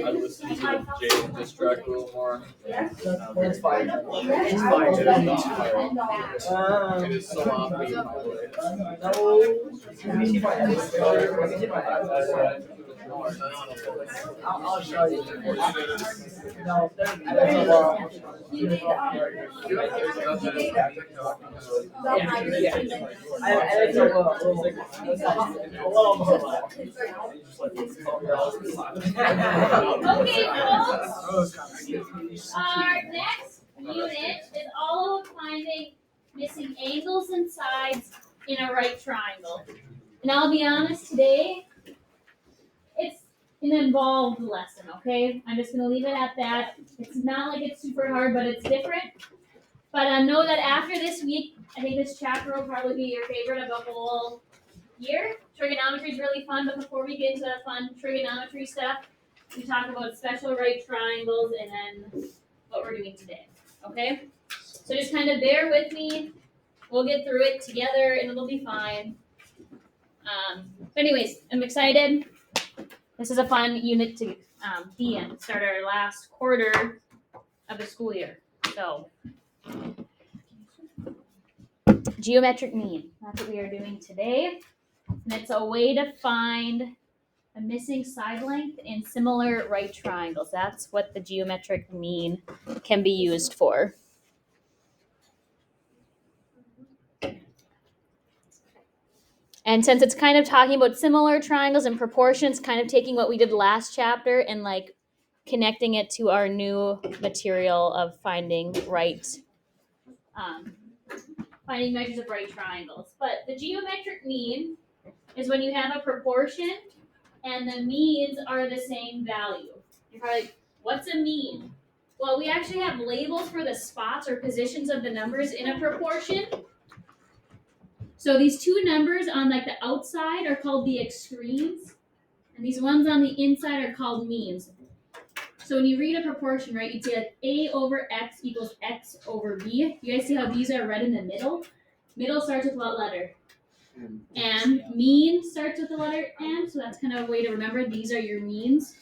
I'd listen to Jay and diss track a little more. It's fine. It's fine. It is so obvious. I'll show you. No, I think a little Okay, folks. Our next unit is all about finding missing angles and sides in a right triangle. And I'll be honest, today it's an involved lesson, okay? I'm just going to leave it at that. It's not like it's super hard, but it's different. But know that after this week, I think this chapter will probably be your favorite of the whole year. Trigonometry is really fun, but before we get into the fun trigonometry stuff, we talk about special right triangles and then what we're doing today, okay? So just kind of bear with me. We'll get through it together and it'll be fine. But anyways, I'm excited. This is a fun unit to be in. Start our last quarter of the school year. So, geometric mean. That's what we are doing today. And it's a way to find a missing side length in similar right triangles. That's what the geometric mean can be used for. And since it's kind of talking about similar triangles and proportions, kind of taking what we did last chapter and like connecting it to our new material of finding finding measures of right triangles. But the geometric mean is when you have a proportion and the means are the same value. You're probably like, what's a mean? Well, we actually have labels for the spots or positions of the numbers in a proportion. So these two numbers on like the outside are called the extremes, and these ones on the inside are called means. So when you read a proportion, right, you'd say like A over X equals X over B. You guys see how these are right in the middle? Middle starts with what letter? M. Mean starts with the letter M, so that's kind of a way to remember these are your means.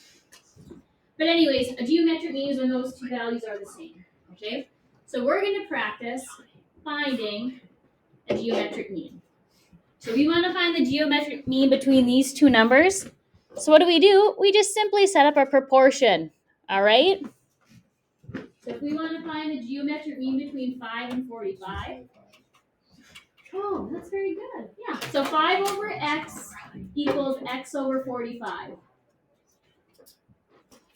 But anyways, a geometric mean is when those two values are the same, okay? So we're going to practice finding a geometric mean. So we want to find the geometric mean between these two numbers. So what do? We just simply set up a proportion, all right? So if we want to find the geometric mean between 5 and 45. Oh, that's very good. Yeah, so 5 over X equals X over 45.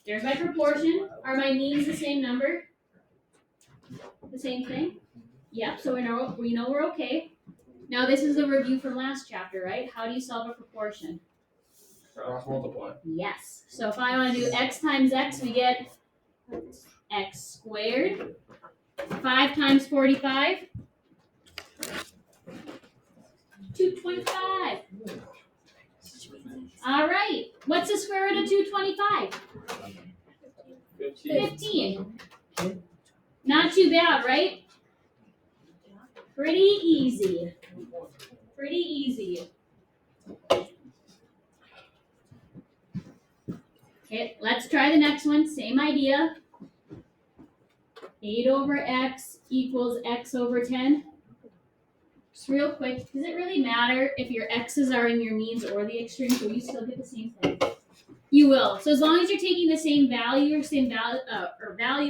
There's my proportion. Are my means the same number? The same thing? Yep, so we know we're okay. Now this is a review from last chapter, right? How do you solve a proportion? Cross multiply. Yes. So if I want to do X times X, we get X squared. 5 times 45. 225. All right. What's the square root of 225? 15. Not too bad, right? Pretty easy. Pretty easy. Okay, let's try the next one. Same idea. 8 over X equals X over 10. Just real quick, does it really matter if your X's are in your means or the extremes? Will you still get the same thing? You will. So as long as you're taking the same value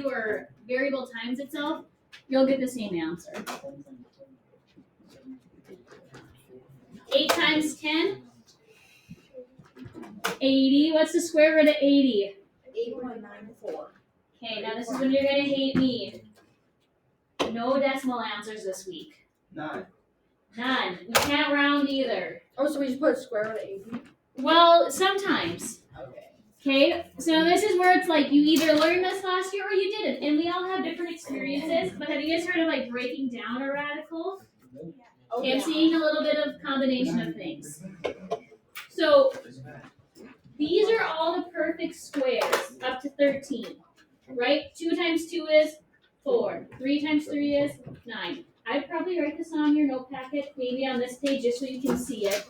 or variable times itself, you'll get the same answer. 8 times 10? 80. What's the square root of 80? 8.94. Okay, now this is when you're going to hate me. No decimal answers this week. None. None. We can't round either. Oh, so we just put square root of 80? Well, sometimes. Okay, so this is where it's like you either learned this last year or you didn't. And we all have different experiences. But have you guys heard of like breaking down a radical? Okay, I'm seeing a little bit of combination of things. So these are all the perfect squares up to 13. right? 2 times 2 is 4. 3 times 3 is 9. I'd probably write this on your note packet, maybe on this page, just so you can see it.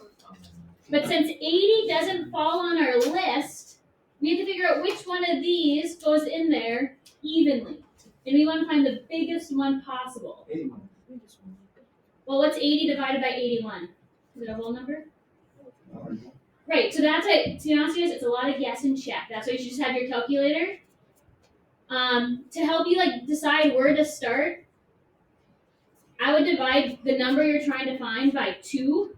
But since 80 doesn't fall on our list, we have to figure out which one of these goes in there evenly. And we want to find the biggest one possible. 81. Well, what's 80 divided by 81? Is it a whole number? Right, so that's it. To be honest with you, it's a lot of guess and check. That's why you should just have your calculator. To help you decide where to start, I would divide the number you're trying to find by 2.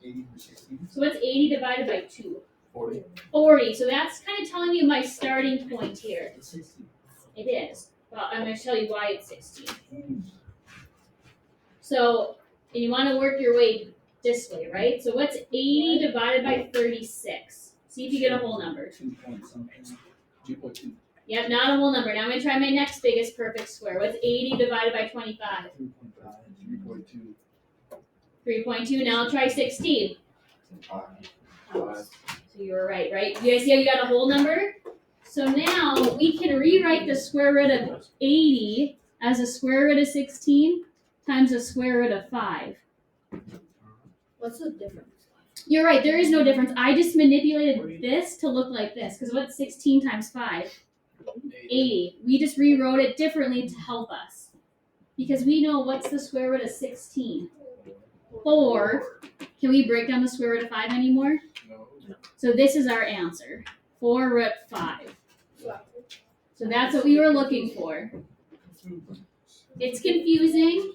80 or 60. So what's 80 divided by 2? 40. 40. So that's kind of telling you my starting point here. It's 60. It is. Well, I'm going to tell you why it's 16. So, and you want to work your way this way, right? So what's 80 divided by 36? See if you get a whole number. 2 point something. 2.2. Yep, not a whole number. Now I'm going to try my next biggest perfect square. What's 80 divided by 25? 3.5. 3.2. 3.2. Now I'll try 16. 5. So you were right? You guys see how you got a whole number? So now we can rewrite the square root of 80 as a square root of 16 times the square root of 5. What's the difference? You're right, there is no difference. I just manipulated this to look like this, because what's 16 times 5? 80. We just rewrote it differently to help us. Because we know what's the square root of 16? 4. Can we break down the square root of 5 anymore? No. So this is our answer. 4 root 5. So that's what we were looking for. It's confusing.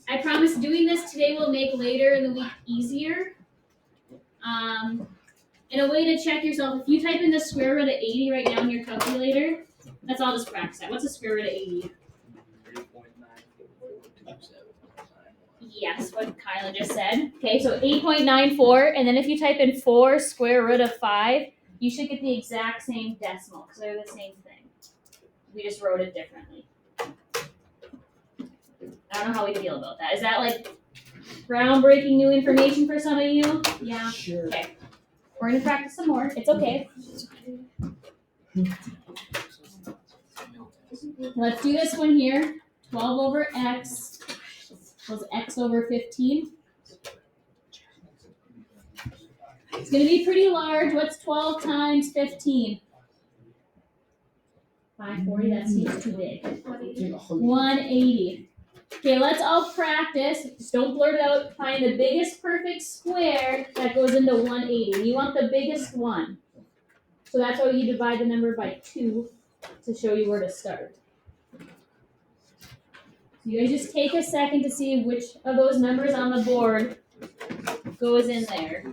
I promise doing this today will make later in the week easier. And a way to check yourself, if you type in the square root of 80 right now in your calculator, let's all just practice that. What's the square root of 80? 3.9. Yes, what Kyla just said. Okay, so 8.94, and then if you type in 4 square root of 5, you should get the exact same decimal, because they're the same thing. We just wrote it differently. I don't know how we feel about that. Is that groundbreaking new information for some of you? Yeah? Sure. Okay. We're going to practice some more. It's okay. Let's do this one here. 12 over x equals x over 15. It's going to be pretty large. What's 12 times 15? 540. That seems too big. 180. Okay, let's all practice. Just don't blurt it out. Find the biggest perfect square that goes into 180. You want the biggest one. So that's why you divide the number by 2 to show you where to start. So you guys just take a second to see which of those numbers on the board goes in there.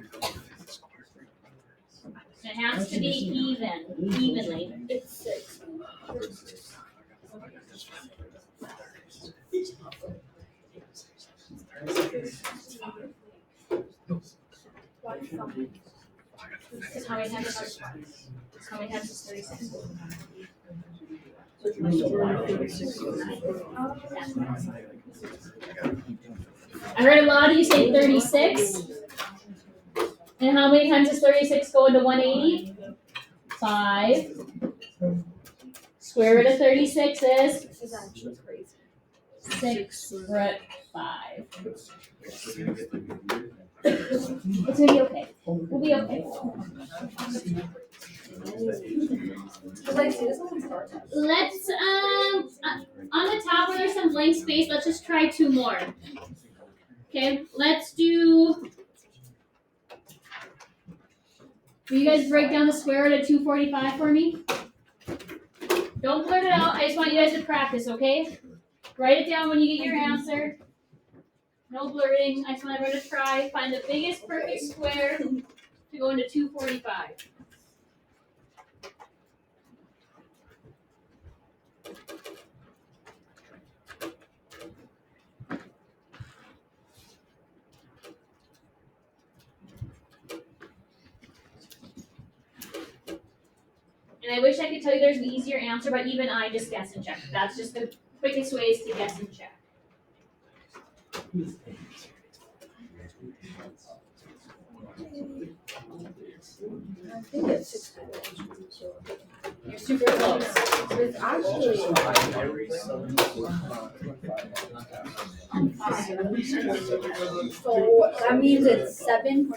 It has to be evenly. It's 6. Because how many times is 36? I heard a lot of you say 36. And how many times does 36 go into 180? 5. Square root of 36 is? This is actually crazy. 6 root 5. It's gonna be okay. We'll be okay. Let's on the top where there's some blank space, let's just try 2 more. Okay, let's do. Will you guys break down the square root of 245 for me? Don't blurt it out. I just want you guys to practice, okay? Write it down when you get your answer. No blurting. I just want everyone to try. Find the biggest perfect square to go into 245. And I wish I could tell you there's an easier answer, but even I just guess and check. That's just the quickest ways to guess and check. I think it's 6. You're super close. It's actually so that means it's 7.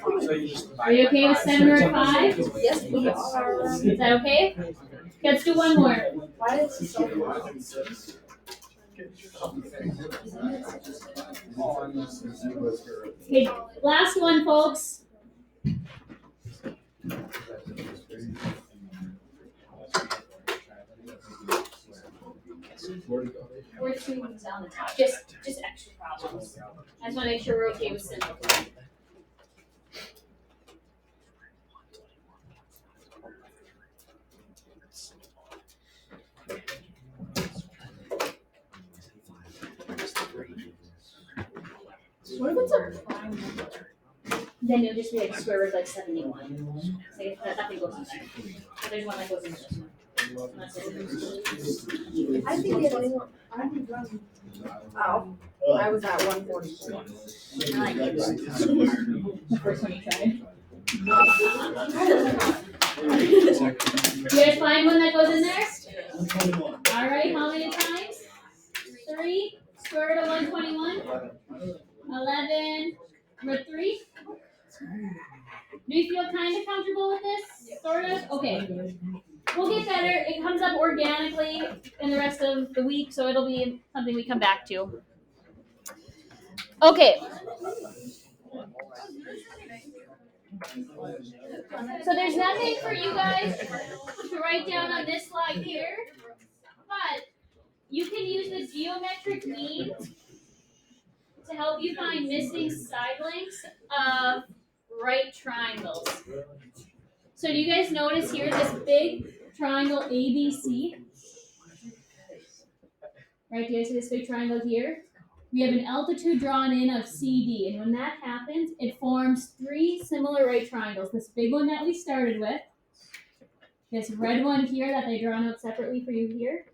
Are you okay with 7 or 5? Yes, we are. Is that okay? Let's do one more. Why is it so hard? Okay, last one, folks. We're 2 ones down the top. Just extra problems. I just want to make sure we're okay with simple. What if it's a prime number? Then it'll just be like square root like 71. So nothing goes in there. But there's one that goes in this one. Unless it's- I think it only I'm done. Oh, I was at 144. I like it. The first one you tried. You guys find one that goes in there? All right, how many times? 3. Square root of 121. 11. Number 3. Do you feel kind of comfortable with this? Sort of? Okay. We'll get better. It comes up organically in the rest of the week, so it'll be something we come back to. Okay. So there's nothing for you guys to write down on this slide here, but you can use the geometric mean to help you find missing side lengths of right triangles. So do you guys notice here this big triangle ABC? Right, do you guys see this big triangle here? We have an altitude drawn in of CD, and when that happens, it forms 3 similar right triangles. This big one that we started with, this red one here that they drawn out separately for you here,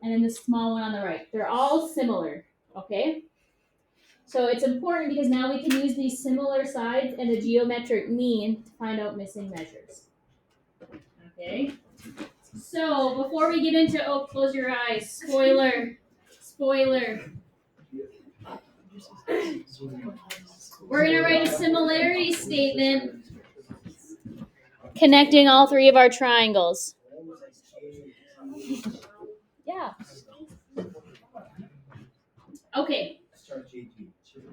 and then this small one on the right. They're all similar, okay? So it's important because now we can use these similar sides and the geometric mean to find out missing measures. Okay? So before we get into, oh, close your eyes, spoiler. We're going to write a similarity statement connecting all 3 of our triangles. Yeah. Okay.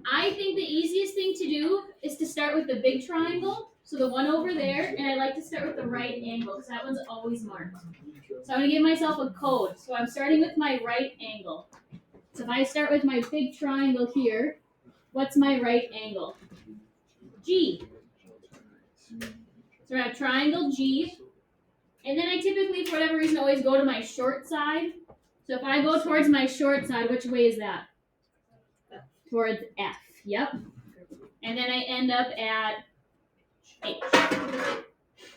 I think the easiest thing to do is to start with the big triangle, so the one over there, and I like to start with the right angle because that one's always marked. So I'm going to give myself a code. So I'm starting with my right angle. So if I start with my big triangle here, what's my right angle? G. So I have triangle G, and then I typically, for whatever reason, always go to my short side. So if I go towards my short side, which way is that? Towards F, yep. And then I end up at H.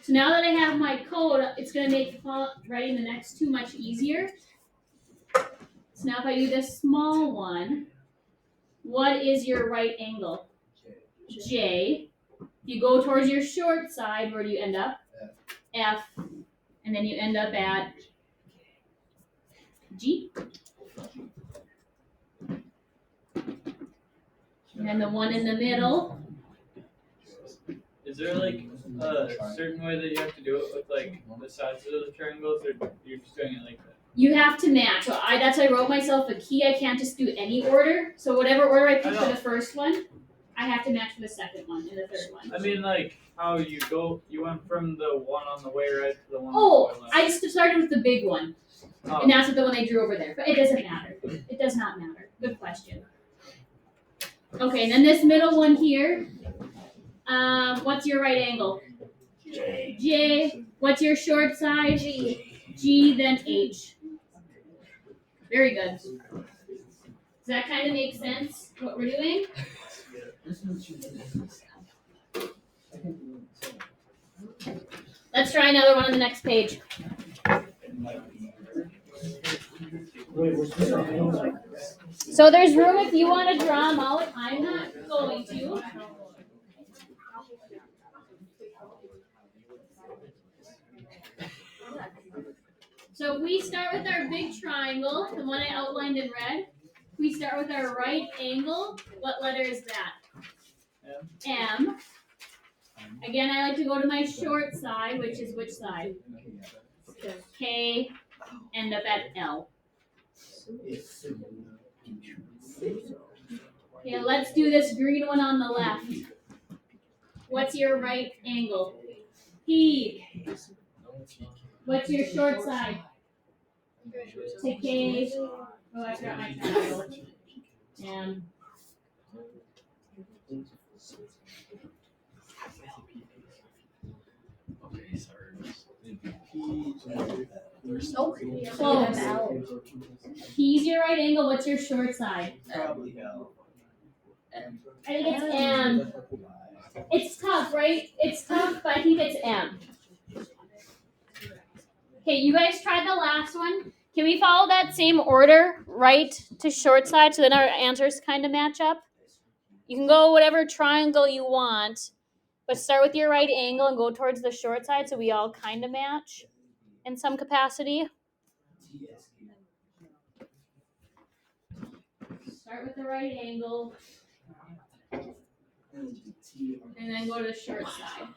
So now that I have my code, it's going to make writing the next 2 much easier. So now if I do this small one, what is your right angle? J. If you go towards your short side, where do you end up? F. And then you end up at G. And then the one in the middle. Is there like a certain way that you have to do it with like the sides of the triangles, or you're just doing it like that? You have to match. So that's why I wrote myself a key. I can't just do any order. So whatever order I pick for the first one, I have to match for the second one and the third one. I mean, like how you went from the one on the way right to the one Oh, on the way left. I just started with the big one. Oh. And that's what the one they drew over there. But it doesn't matter. It does not matter. Good question. Okay, and then this middle one here. What's your right angle? J. What's your short side? G, then H. Very good. Does that kind of make sense, what we're doing? Let's try another one on the next page. So there's room if you want to draw them out. I'm not going to. So if we start with our big triangle, the one I outlined in red, we start with our right angle. What letter is that? M. Again, I like to go to my short side, which is which side? K, end up at L. Okay, let's do this green one on the left. What's your right angle? P. What's your short side? To K. Oh, I forgot my triangle. And close. P's your right angle. What's your short side? Probably L. I think it's M. It's tough, right? It's tough, but I think it's M. Okay, you guys tried the last one. Can we follow that same order, right to short side, so then our answers kind of match up? You can go whatever triangle you want, but start with your right angle and go towards the short side so we all kind of match in some capacity. Start with the right angle and then go to the short side.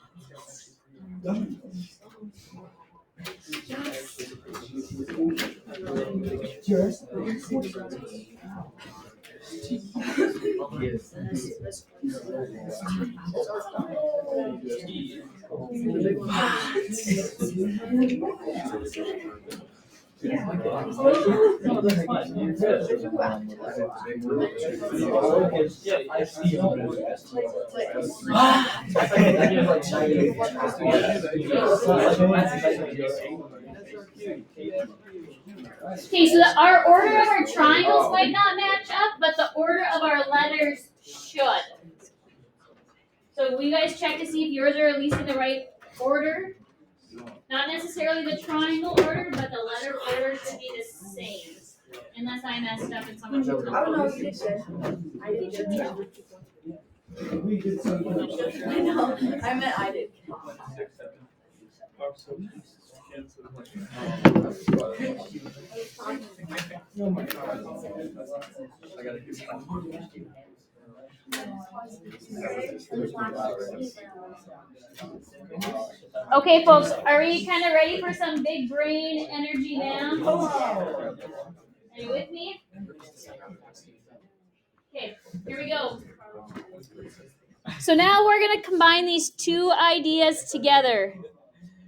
Okay, so our order of our triangles might not match up, but the order of our letters should. So will you guys check to see if yours are at least in the right order? Not necessarily the triangle order, but the letter order should be the same. Unless I messed up and someone should tell me. Oh no, you did good. I did good too. I know. I meant I did. Okay, folks, are we kind of ready for some big brain energy now? Are you with me? Okay, here we go. So now we're going to combine these two ideas together.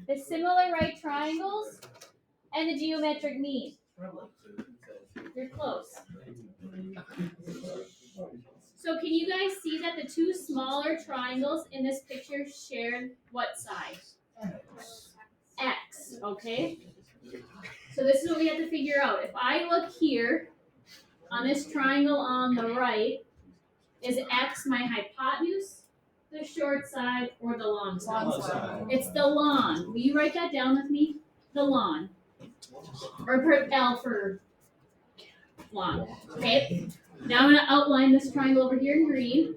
The similar right triangles and the geometric mean. You're close. So can you guys see that the two smaller triangles in this picture share what side? X, okay? So this is what we have to figure out. If I look here on this triangle on the right, is X my hypotenuse, the short side, or the long side? It's the long. Will you write that down with me? The long. Or put L for long. Okay? Now I'm going to outline this triangle over here in green.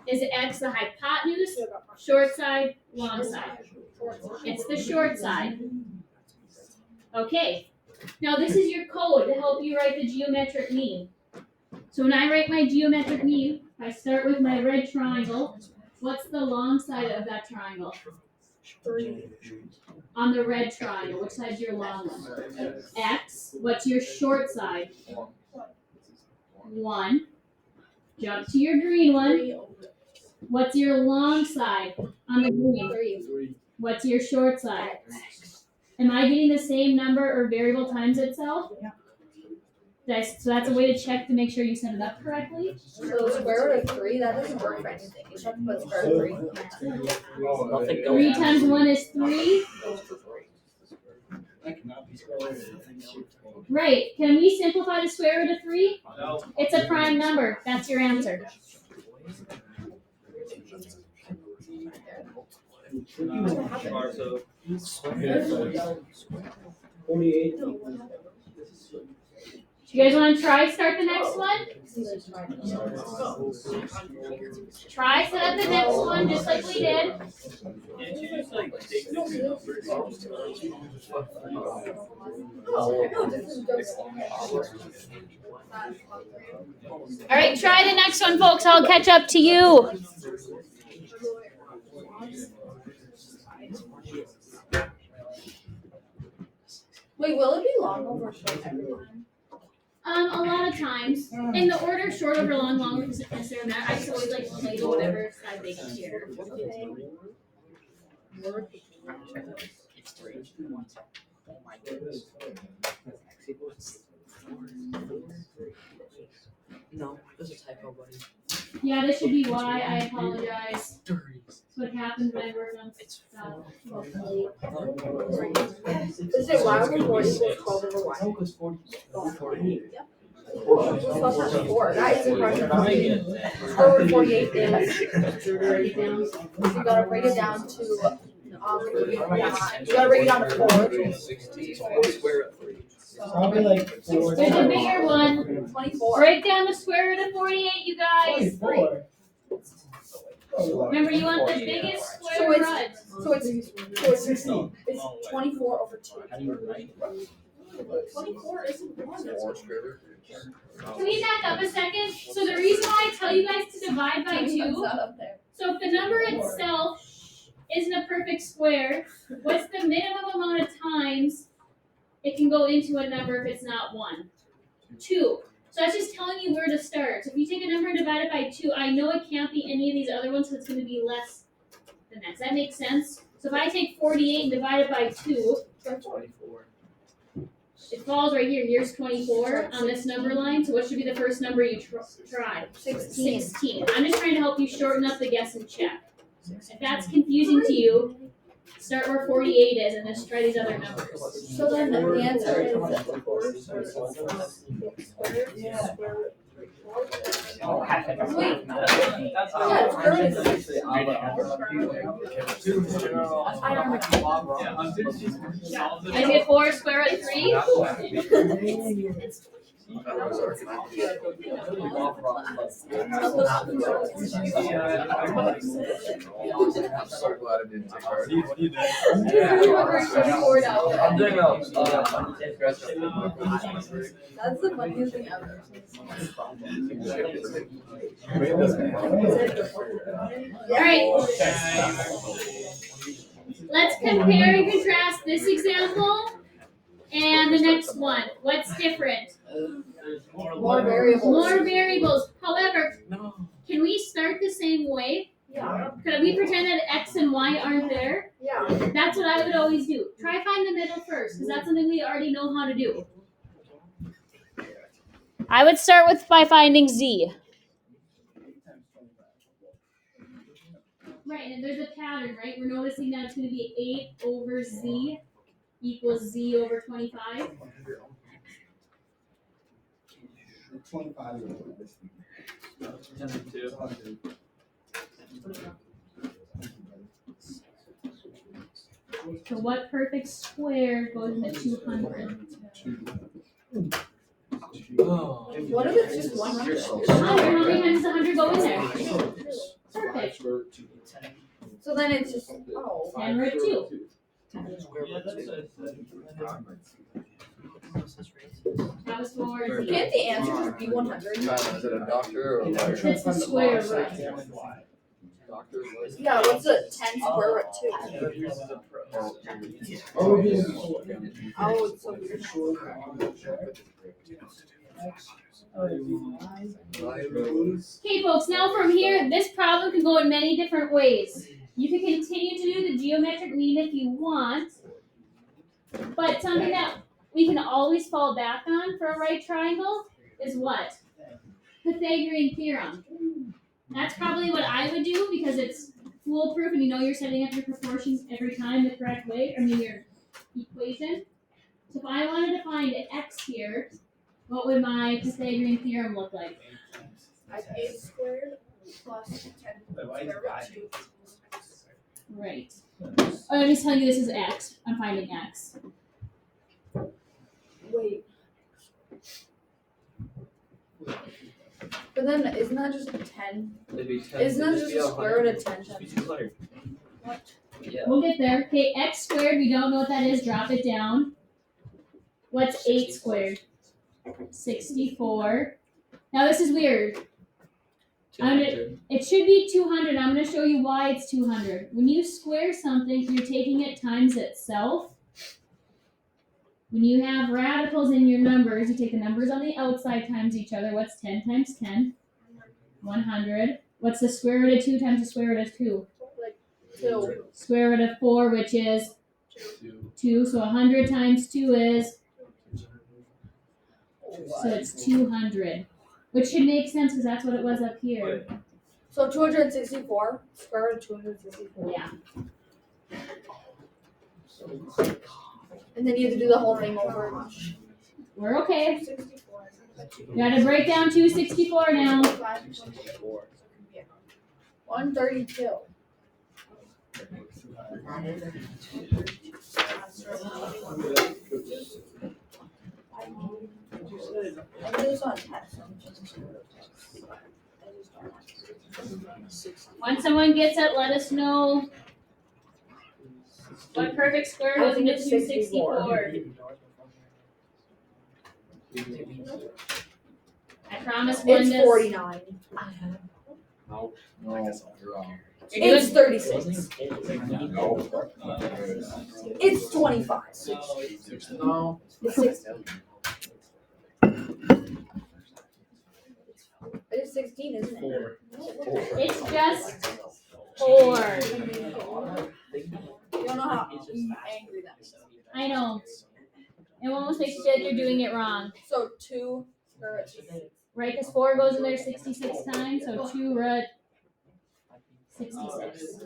Is X the hypotenuse, short side, long side? It's the short side. Okay. Now this is your code to help you write the geometric mean. So when I write my geometric mean, I start with my red triangle. What's the long side of that triangle? 3. On the red triangle, which side's your long one? X. What's your short side? 1. Jump to your green one. What's your long side on the green? 3. What's your short side? Am I getting the same number or variable times itself? So that's a way to check to make sure you set it up correctly. So square root of 3, that doesn't work for anything. You just have to put square root of 3. 3 times 1 is 3. Right. Can we simplify the square root of 3? No. It's a prime number. That's your answer. You guys want to try start the next one? Try set up the next one just like we did. Can't you just like take the two numbers? All right, try the next one, folks. I'll catch up to you. Wait, will it be long over short every time? A lot of times. In the order short over long isn't necessarily matter. I just always like to play to whatever side they can share. No, there's a typo, buddy. Yeah, this should be why. I apologize. That's what happens when I work on stuff. Is it y over 4 equals 12 over y? Well, that's not 4. That is impressive. Square root of 48 is. Write it down. You gotta break it down to. You gotta break it down to 4. Probably like 4. There's a bigger one. 24. Break down the square root of 48, you guys. 24. Remember, you want the biggest So square it's- root. So it's 16. It's 24 over 2. 24 isn't 1. Can we back up a second? So the reason why I tell you guys to divide by 2, so if the number itself isn't a perfect square, what's the minimum amount of times it can go into a number if it's not 1? 2. So that's just telling you where to start. So if you take a number and divide it by 2, I know it can't be any of these other ones, so it's going to be less than that. Does that make sense? So if I take 48 and divide it by 2, it falls right here. Here's 24 on this number line. So what should be the first number you try? 16. I'm just trying to help you shorten up the guess and check. If that's confusing to you, start where 48 is and just try these other numbers. So then the answer is Wait. I get 4 square root of 3. I'm so glad I didn't take part. I'm doing That's the funniest thing ever. Alright. Let's compare and contrast this example and the next one. What's different? More variables. More variables. However, can we start the same way? Yeah. Could we pretend that X and Y aren't there? Yeah. That's what I would always do. Try find the middle first, because that's something we already know how to do. I would start by finding Z. Right, and there's a pattern, right? We're noticing that it's going to be 8 over Z equals Z over 25. 25. So what perfect square goes into 200? What if it's just 100? 100. How many times does 100 go in there? Perfect. So then it's just 10 root 2. That was for Z. Can't the answer just be 100? Is it a doctor or a lawyer? That's the square root. Doctor, lawyer? Yeah, what's the 10 square root 2? Oh, it's so weird. Okay, folks, now from here, this problem can go in many different ways. You can continue to do the geometric mean if you want, but something that we can always fall back on for a right triangle is what? Pythagorean theorem. That's probably what I would do because it's foolproof and you know you're setting up your proportions every time the correct way, your equation. So if I wanted to find x here, what would my Pythagorean theorem look like? 8 squared plus 10 square root 2. Right. Oh, I'm just telling you this is x. I'm finding x. Wait. But then isn't that just a 10? It'd be 10. Isn't that it'd just be a square root of 10 It'd be times? 200. What? Yeah. We'll get there. Okay, x squared, we don't know what that is. Drop it down. What's 8 squared? 64. Now this is weird. 200. It should be 200. I'm going to show you why it's 200. When you square something, you're taking it times itself. When you have radicals in your numbers, you take the numbers on the outside times each other. What's 10 times 10? 100. What's the square root of 2 times the square root of 2? Like 2. Square root of 4, which is 2. So 100 times 2 is, so it's 200. Which should make sense because that's what it was up here. So 264. Square root of 264. Yeah. And then you have to do the whole thing over. We're okay. 64. You gotta break down 264 now. 132. I do this on text. When someone gets it, let us know what perfect square goes into 264. I promise one It's does. 49. No, you're wrong. It's 36. It's 25. No. It's 16. It's 16, isn't it? It's just 4. You don't know how angry that is. I know. It almost makes you feel like you're doing it wrong. So 2 square root of 66. Right? Because 4 goes in there 66 times, so 2 root 66.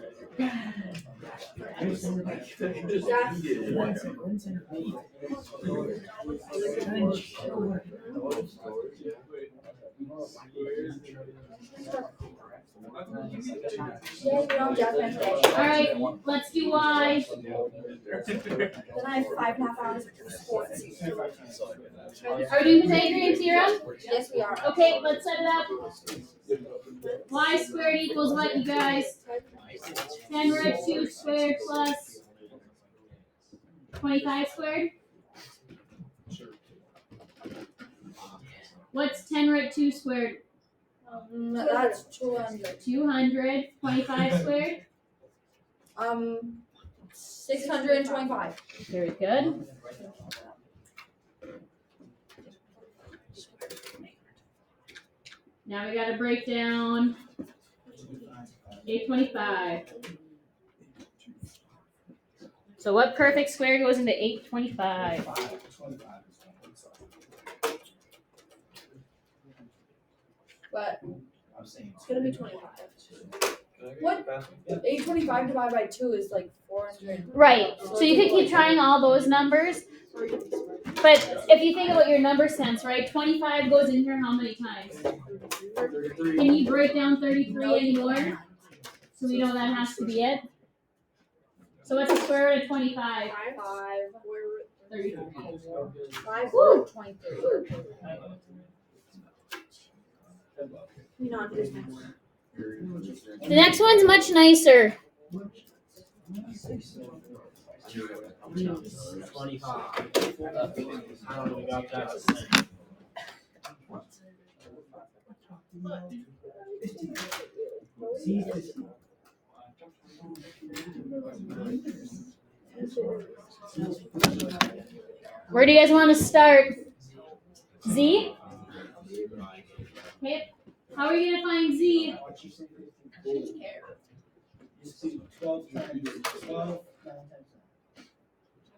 Alright, let's do y. Then I have 5.5 hours of sports. Are we doing Pythagorean theorem? Yes, we are. Okay, let's set it up. Y squared equals what, you guys? 10 root 2 squared plus 25 squared? What's 10 root 2 squared? That's 200. 200. 25 squared? 625. Very good. Now we gotta break down 825. So what perfect square goes into 825? But it's gonna be 25. What? 825 divided by 2 is like 400. Right. So you could keep trying all those numbers. But if you think about your number sense, right? 25 goes in here how many times? Can you break down 33 anymore? So we know that has to be it. So what's the square root of 25? 33. 5 or 23. You know, this one. The next one's much nicer. 25. I don't know about that. Where do you guys want to start? Z? Okay. How are you going to find Z? 12 times 12.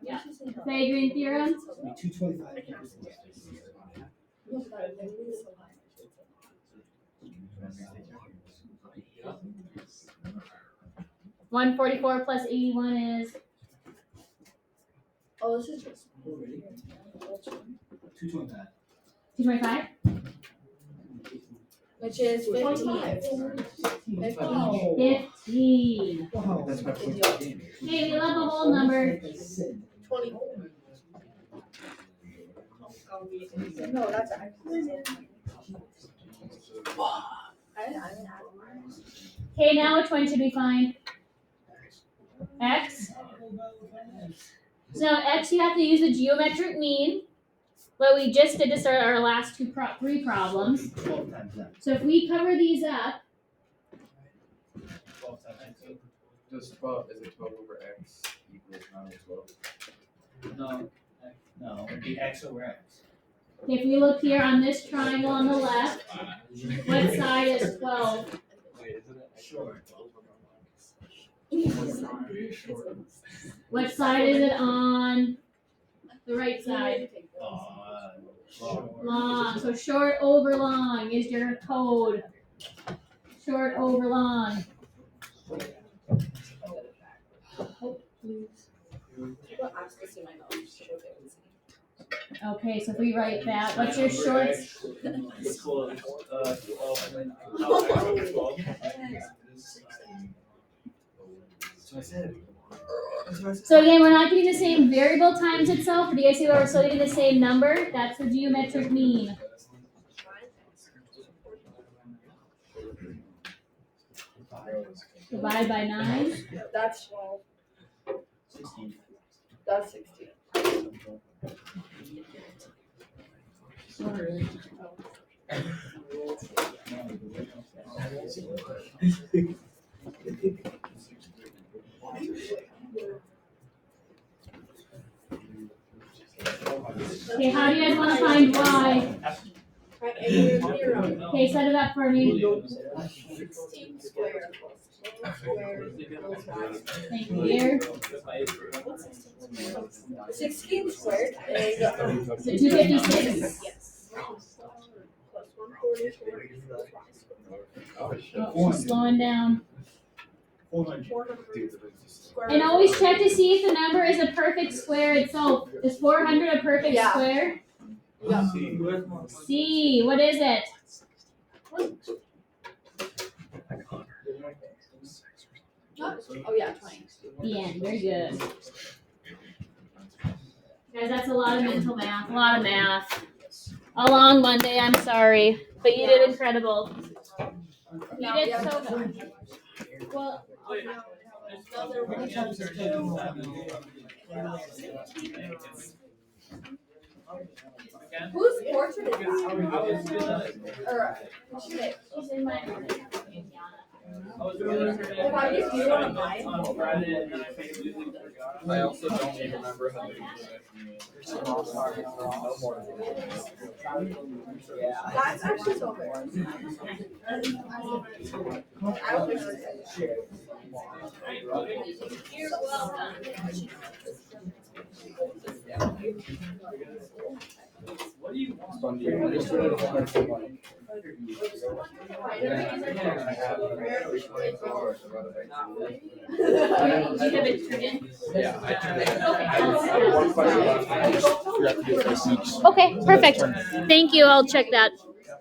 Yeah. Pythagorean theorem? 225. 144 plus 81 is? Oh, this is just. 225. 225? Which is 15. 15. Wow. Hey, we love a whole number. 20. No, that's actually. Okay, now which one should we find? X. So now X, you have to use the geometric mean. What we just did to start our last three problems. 12 times X. So if we cover these up, 12 times X. Does 12, is it 12 over x equals 9 or 12? No. No, it'd be X over X. if we look here on this triangle on the left, what side is 12? Wait, isn't it? Sure. What side is it on the right side? Short. Long. So short over long is your code. Short over long. Okay, so if we write that, what's your shorts? So I said. So again, we're not getting the same variable times itself, but do you guys see where we're still getting the same number? That's the geometric mean. Divide by 9. That's 12. 16. That's 16. Okay, how do you guys want to find y? Okay, set it up for me. 16 squared plus 12 squared equals y. Thank you, dear. 16 squared is So 256. yes. Plus 144 equals y. Oh, she's slowing down. 400. 400 squared. And always check to see if the number is a perfect square itself. Is 400 a perfect Yeah. square? Yeah. C. What is it? Oh yeah, 20. The end. Very good. Guys, that's a lot of mental math. A lot of math. A long Monday. I'm sorry, but you did incredible. You did so good. Well, Whose portrait is that? Or should it? she's in my room. If I just do one of mine. On Friday and then I basically forgot. I also don't even remember how to use it. No more. That's actually so fair. I don't think so. You're welcome. What do you want? I just read it on my phone. Yeah, I turned it. Okay. I have one question left. I just forgot to do it this week. Okay, perfect. Thank you. I'll check that.